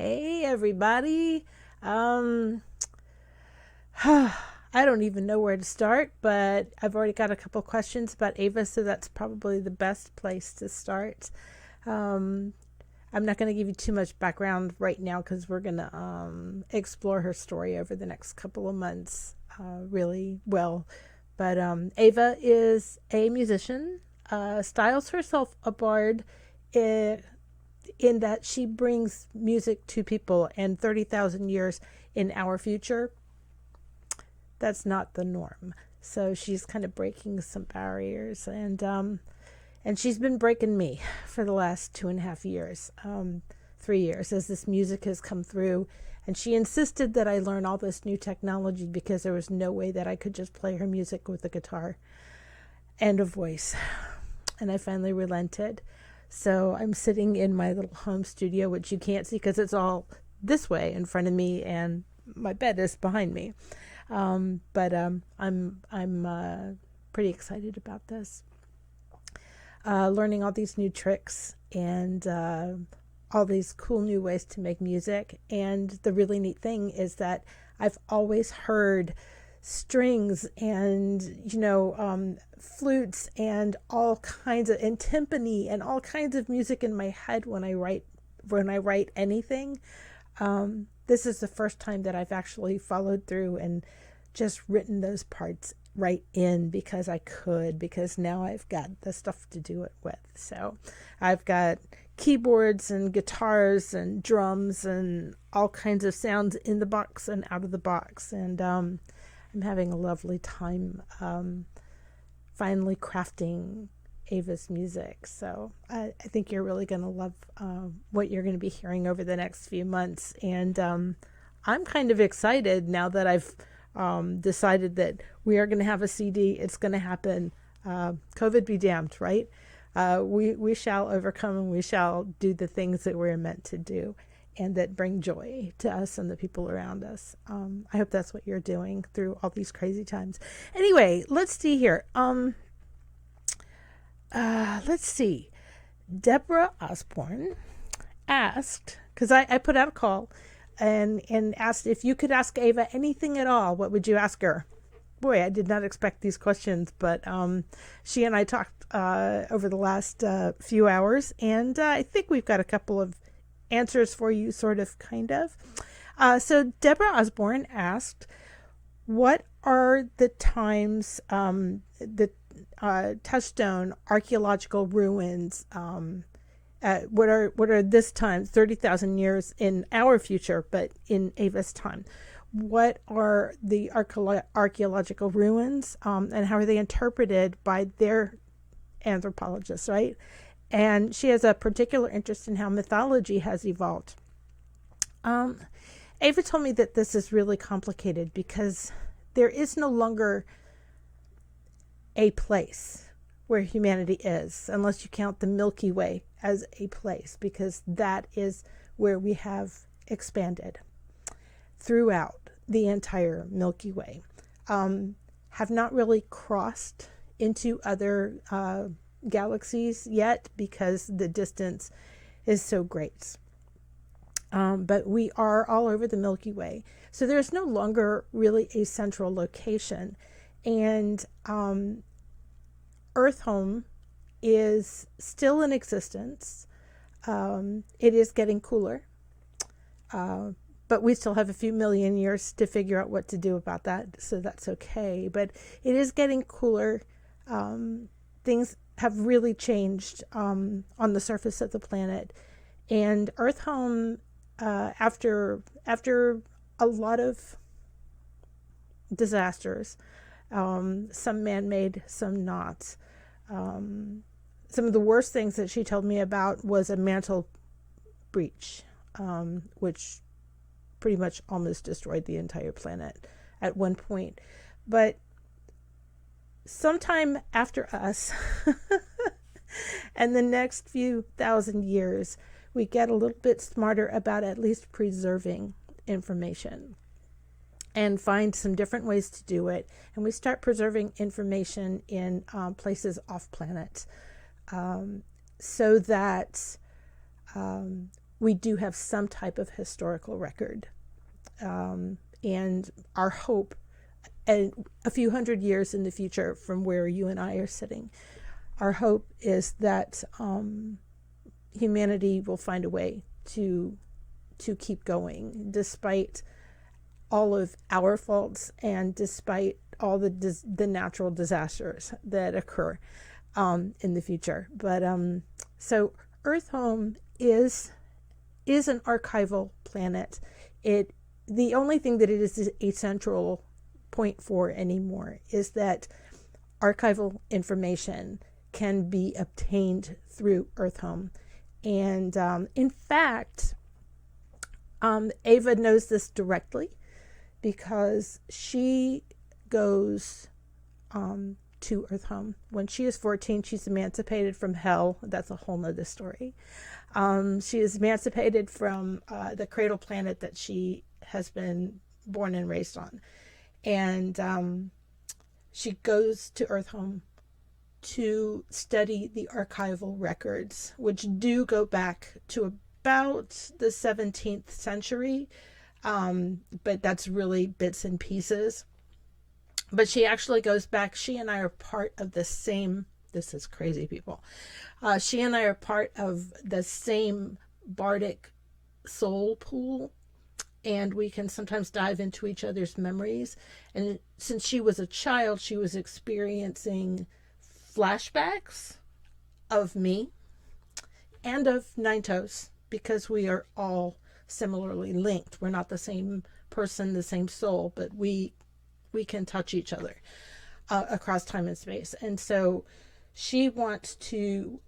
Hey everybody. Um I don't even know where to start, but I've already got a couple questions about Ava, so that's probably the best place to start. Um I'm not going to give you too much background right now because we're going to explore her story over the next couple of months really well. But Ava is a musician, styles herself a bard, uh, in that she brings music to people, and 30,000 years in our future, that's not the norm. So she's kind of breaking some barriers, and she's been breaking me for the last 2.5 years, 3 years, as this music has come through. And she insisted that I learn all this new technology because there was no way that I could just play her music with a guitar and a voice. And I finally relented. So I'm sitting in my little home studio, which you can't see because it's all this way in front of me, and my bed is behind me. But I'm pretty excited about this. Learning all these new tricks and all these cool new ways to make music. And the really neat thing is that I've always heard strings and flutes and all kinds of, and timpani and all kinds of music in my head when I write anything. This is the first time that I've actually followed through and just written those parts right in because now I've got the stuff to do it with. So I've got keyboards and guitars and drums and all kinds of sounds in the box and out of the box, and I'm having a lovely time finally crafting Ava's music. So I think you're really going to love what you're going to be hearing over the next few months. And I'm kind of excited now that I've decided that we are going to have a CD. It's going to happen. COVID be damned, right? We shall overcome, and we shall do the things that we're meant to do and that bring joy to us and the people around us. I hope that's what you're doing through all these crazy times. Anyway, let's see here. Let's see. Deborah Osborne asked, because I put out a call and asked if you could ask Ava anything at all, what would you ask her? Boy, I did not expect these questions, but she and I talked over the last few hours, and I think we've got a couple of answers for you, sort of, kind of. So Deborah Osborne asked, what are the times, the touchstone archaeological ruins, what are this time, 30,000 years in our future, but in Ava's time? What are the archaeological ruins, and how are they interpreted by their anthropologists, right? And she has a particular interest in how mythology has evolved. Ava told me that this is really complicated because there is no longer a place where humanity is, unless you count the Milky Way as a place, because that is where we have expanded throughout the entire Milky Way. Have not really crossed into other galaxies yet because the distance is so great. But we are all over the Milky Way. So there's no longer really a central location. And Earth Home is still in existence. It is getting cooler. But we still have a few million years to figure out what to do about that. So that's okay. But it is getting cooler. Things have really changed on the surface of the planet. And Earth Home, after a lot of disasters, some man-made, some not. Some of the worst things that she told me about was a mantle breach, which pretty much almost destroyed the entire planet at one point. But sometime after us, and the next few thousand years, we get a little bit smarter about at least preserving information and find some different ways to do it. And we start preserving information in places off planet, so that we do have some type of historical record. And our hope, and a few hundred years in the future from where you and I are sitting, our hope is that humanity will find a way to keep going despite all of our faults and despite all the natural disasters that occur in the future. But so Earth Home is an archival planet. The only thing that it is a central point for anymore is that archival information can be obtained through Earth Home. And in fact, Ava knows this directly because she goes to Earth Home. When she is 14, she's emancipated from hell. That's a whole nother story. She is emancipated from the cradle planet that she has been born and raised on. And she goes to Earth Home to study the archival records, which do go back to about the 17th century, but that's really bits and pieces. But she actually goes back. She and I are part of the same, this is crazy, people. She and I are part of the same bardic soul pool, and we can sometimes dive into each other's memories. And since she was a child, she was experiencing flashbacks of me and of Nine Toes, because we are all similarly linked. We're not the same person, the same soul, but we can touch each other across time and space. And so she wants to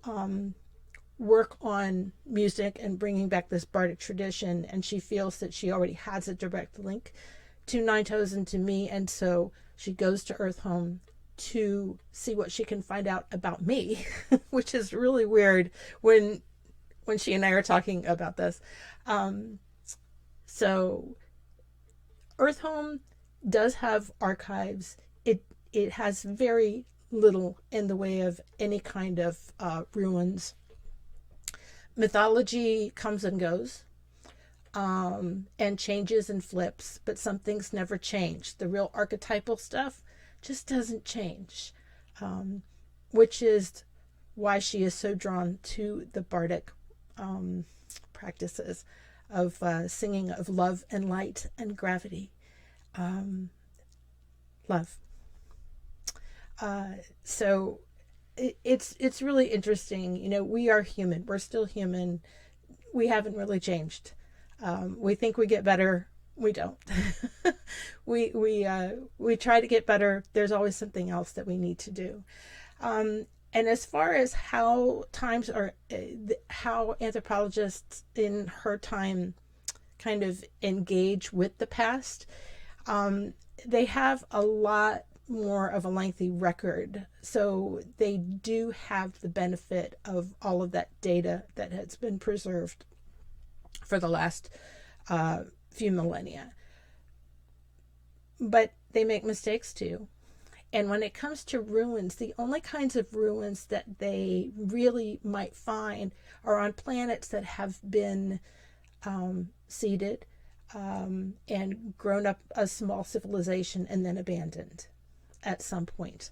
work on music and bringing back this bardic tradition, and she feels that she already has a direct link to Nine Toes and to me. And so she goes to Earth Home to see what she can find out about me, which is really weird when she and I are talking about this. So Earth Home does have archives. It has very little in the way of any kind of ruins. Mythology comes and goes, and changes and flips, but some things never change. The real archetypal stuff just doesn't change, which is why she is so drawn to the bardic practices of singing of love and light and gravity. Love. So it's really interesting. You know, we are human. We're still human. We haven't really changed. We think we get better. We don't. we try to get better. There's always something else that we need to do. And as far as how times are, how anthropologists in her time kind of engage with the past, they have a lot more of a lengthy record. So they do have the benefit of all of that data that has been preserved for the last few millennia. But they make mistakes too. And when it comes to ruins, the only kinds of ruins that they really might find are on planets that have been seeded and grown up a small civilization and then abandoned at some point.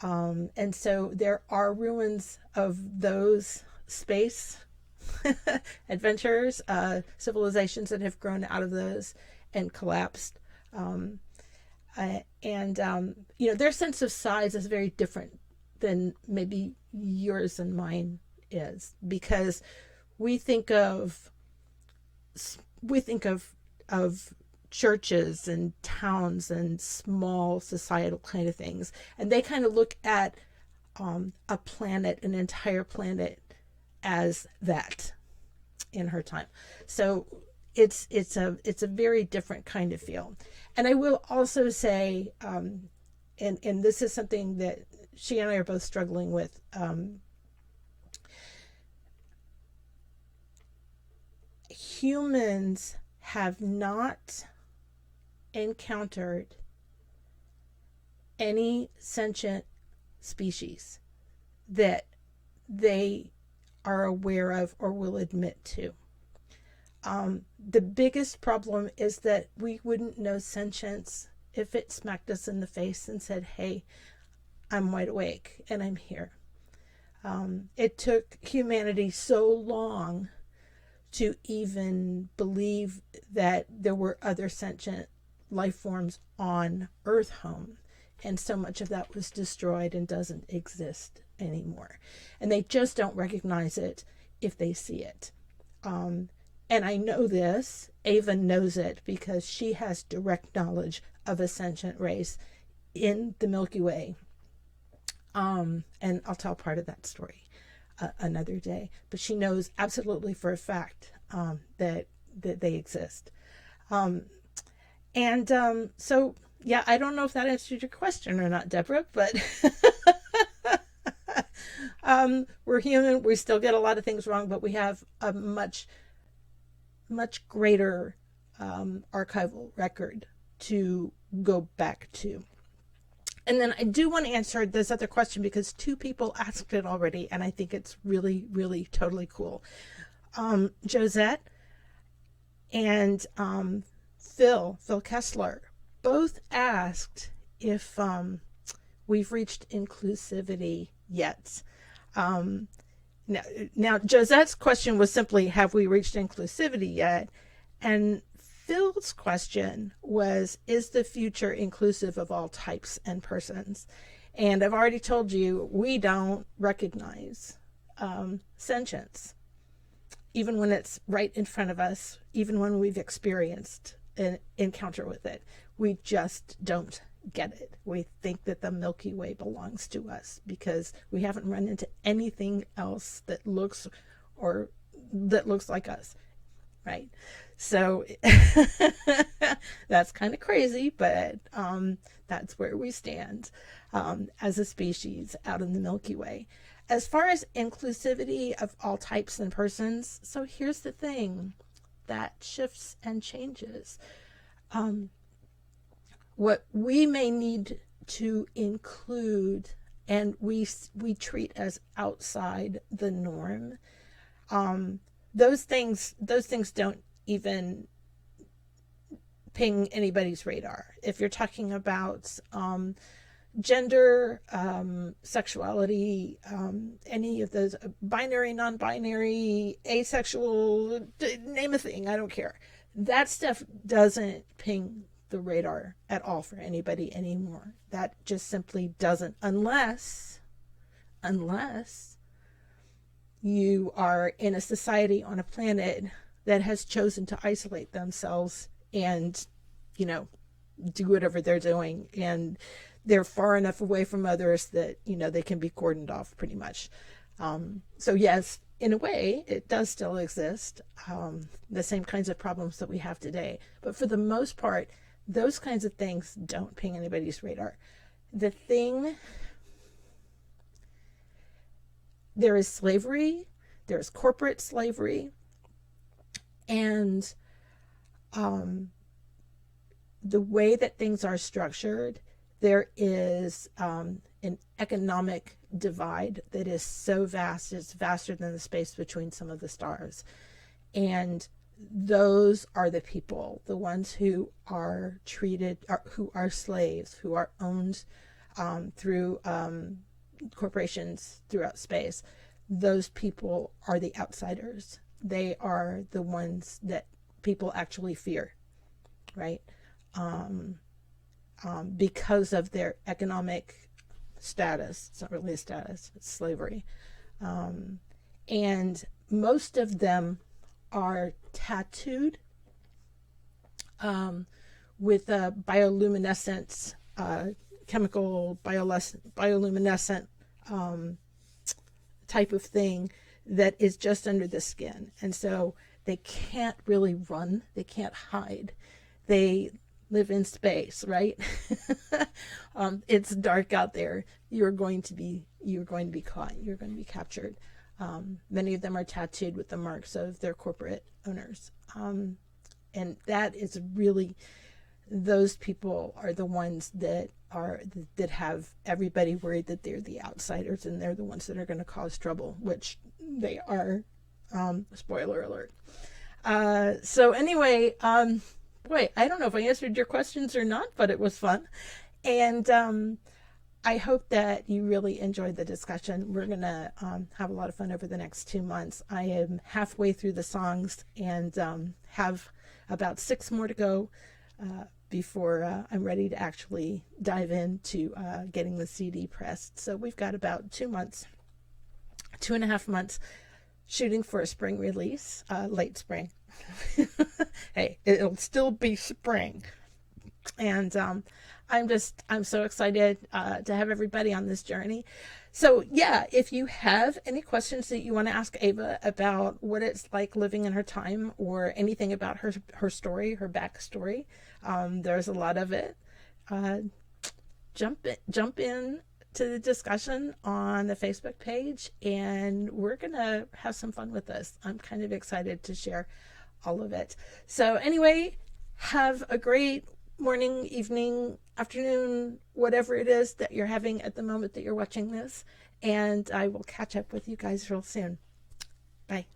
And so there are ruins of those space adventures, civilizations that have grown out of those and collapsed. You know, their sense of size is very different than maybe yours and mine is, because we think of churches and towns and small societal kind of things, and they kind of look at a planet, an entire planet, as that in her time. So it's a very different kind of feel. And I will also say, and this is something that she and I are both struggling with, humans have not encountered any sentient species that they are aware of or will admit to. The biggest problem is that we wouldn't know sentience if it smacked us in the face and said, hey, I'm wide awake and I'm here. It took humanity so long to even believe that there were other sentient life forms on Earth home. And so much of that was destroyed and doesn't exist anymore. And they just don't recognize it if they see it. And I know this, Ava knows it because she has direct knowledge of a sentient race in the Milky Way. And I'll tell part of that story another day. But she knows absolutely for a fact that they exist. So, yeah, I don't know if that answered your question or not, Deborah, but we're human. We still get a lot of things wrong, but we have a much greater archival record to go back to. And then I do want to answer this other question because 2 people asked it already, and I think it's really, really totally cool. Josette and Phil Kessler both asked if we've reached inclusivity yet. Now, Josette's question was simply, have we reached inclusivity yet? And Phil's question was, is the future inclusive of all types and persons? And I've already told you, we don't recognize sentience, even when it's right in front of us, even when we've experienced an encounter with it. We just don't get it. We think that the Milky Way belongs to us because we haven't run into anything else that looks like us, right? So that's kind of crazy, but that's where we stand as a species out in the Milky Way. As far as inclusivity of all types and persons, so here's the thing, that shifts and changes. What we may need to include and we treat as outside the norm, those things don't even ping anybody's radar. If you're talking about gender, sexuality, any of those, binary, non-binary, asexual, name a thing, I don't care. That stuff doesn't ping the radar at all for anybody anymore. That just simply doesn't, unless you are in a society on a planet that has chosen to isolate themselves and, do whatever they're doing, and they're far enough away from others that, they can be cordoned off pretty much. So yes, in a way, it does still exist, the same kinds of problems that we have today. But for the most part, those kinds of things don't ping anybody's radar. There is slavery, there's corporate slavery, and the way that things are structured, there is an economic divide that is so vast, it's vaster than the space between some of the stars. And those are the people, the ones who are treated, who are slaves, who are owned through corporations throughout space. Those people are the outsiders. They are the ones that people actually fear, right? Because of their economic status. It's not really a status, it's slavery. And most of them are tattooed with a bioluminescence, chemical bioluminescent type of thing that is just under the skin. And so they can't really run, they can't hide. They live in space, right? It's dark out there. You're going to be caught. You're going to be captured. Many of them are tattooed with the marks of their corporate owners. And that is really, those people are the ones that have everybody worried that they're the outsiders and they're the ones that are going to cause trouble, which they are. Spoiler alert. So anyway, boy, I don't know if I answered your questions or not, but it was fun. And I hope that you really enjoyed the discussion. We're going to have a lot of fun over the next 2 months. I am halfway through the songs and have about 6 more to go before I'm ready to actually dive into getting the CD pressed. So we've got about 2 months, 2.5 months shooting for a spring release, late spring. Hey, it'll still be spring. And I'm so excited to have everybody on this journey. So yeah, if you have any questions that you want to ask Ava about what it's like living in her time or anything about her story, her backstory, there's a lot of it. Uh, jump in to the discussion on the Facebook page, and we're gonna have some fun with this. I'm kind of excited to share all of it. So anyway, have a great morning, evening, afternoon, whatever it is that you're having at the moment that you're watching this. And I will catch up with you guys real soon. Bye.